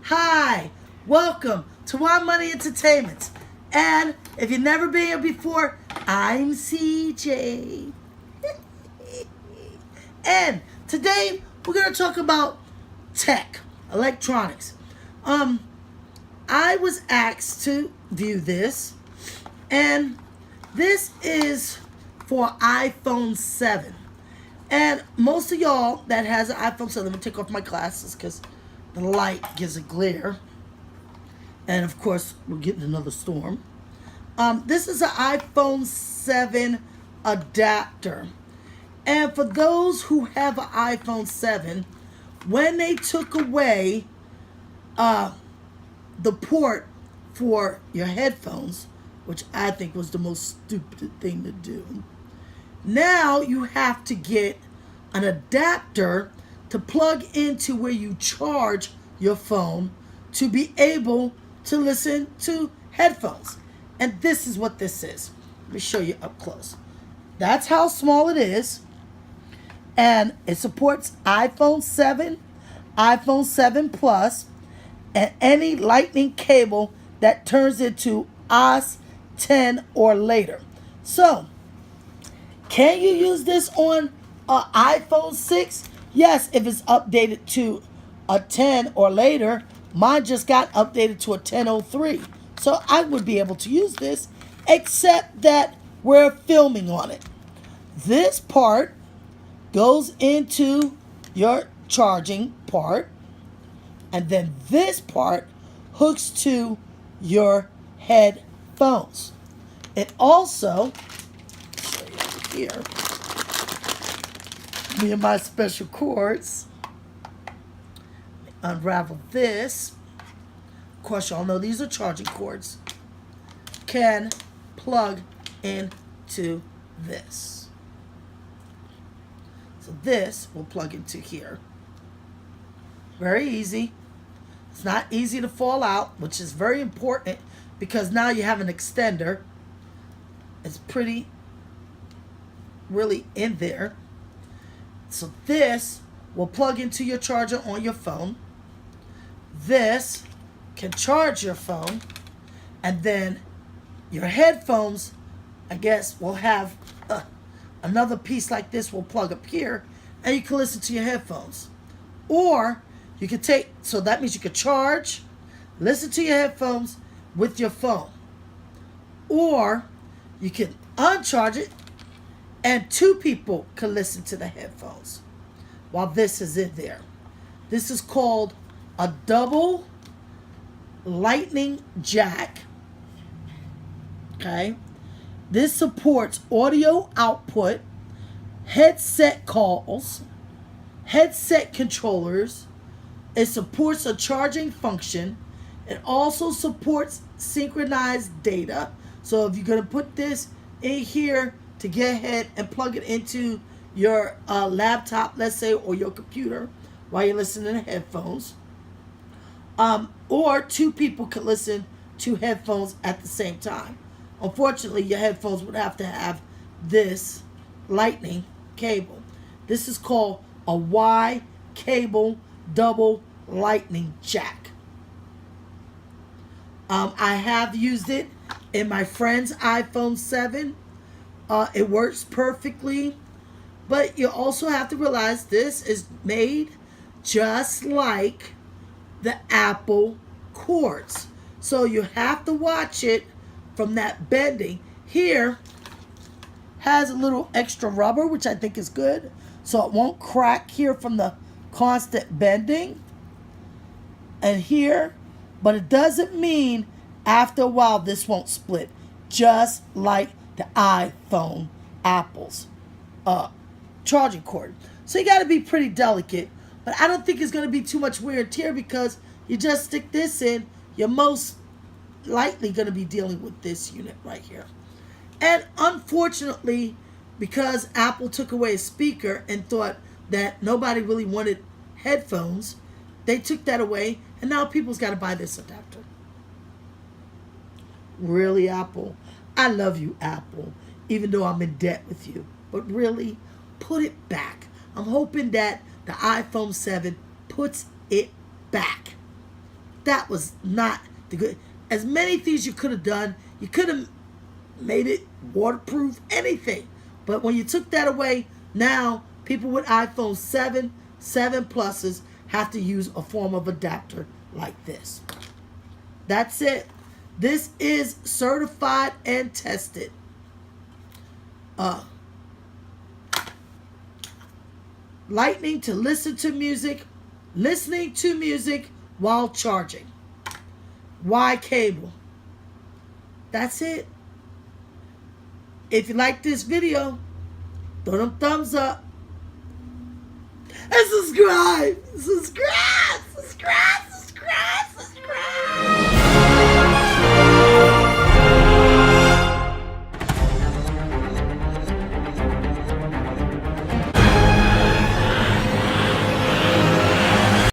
Hi, welcome to Wild Money Entertainment. And if you've never been here before, I'm CJ. And today we're going to talk about tech, electronics. I was asked to view this, and this is for iPhone 7. And most of y'all that has an iPhone 7, let me take off my glasses because the light gives a glare. And of course, we're getting another storm. This is an iPhone 7 adapter. And for those who have an iPhone 7, when they took away the port for your headphones, which I think was the most stupid thing to do, now you have to get an adapter to plug into where you charge your phone to be able to listen to headphones. And this is what this is. Let me show you up close. That's how small it is. And it supports iPhone 7, iPhone 7 Plus, and any lightning cable that turns into OS 10 or later. So, can you use this on an iPhone 6? Yes, if it's updated to a 10 or later. Mine just got updated to a 10.03. So I would be able to use this, except that we're filming on it. This part goes into your charging part, and then this part hooks to your headphones. It also, show you over here, me and my special cords. Unravel this. Of course, y'all know these are charging cords. Can plug into this. So this will plug into here. Very easy. It's not easy to fall out, which is very important because now you have an extender. It's pretty really in there. So this will plug into your charger on your phone. This can charge your phone, and then your headphones, I guess, will have another piece like this will plug up here, and you can listen to your headphones. Or you can take, so that means you can charge, listen to your headphones with your phone. Or you can uncharge it, and two people can listen to the headphones while this is in there. This is called a double lightning jack. Okay. This supports audio output, headset calls, headset controllers. It supports a charging function. It also supports synchronized data. So if you're going to put this in here to get ahead and plug it into your laptop, let's say, or your computer while you're listening to headphones. Or two people can listen to headphones at the same time. Unfortunately, your headphones would have to have this lightning cable. This is called a Y cable double lightning jack. I have used it in my friend's iPhone 7. It works perfectly. But you also have to realize this is made just like the Apple cords. So you have to watch it from that bending. Here has a little extra rubber, which I think is good. So it won't crack here from the constant bending. And here, but it doesn't mean after a while this won't split. Just like the iPhone, Apple's charging cord. So you got to be pretty delicate, but I don't think it's going to be too much wear and tear because you just stick this in. You're most likely going to be dealing with this unit right here. And unfortunately, because Apple took away a speaker and thought that nobody really wanted headphones, they took that away, and now people's got to buy this adapter. Really, Apple? I love you, Apple, even though I'm in debt with you. But really, put it back. I'm hoping that the iPhone 7 puts it back. That was not the good. As many things you could have done, you could have made it waterproof, anything. But when you took that away, now people with iPhone 7, 7 Pluses have to use a form of adapter like this. That's it. This is certified and tested. Lightning to listen to music, listening to music while charging. Y cable. That's it. If you like this video, throw them thumbs up. And subscribe. Subscribe.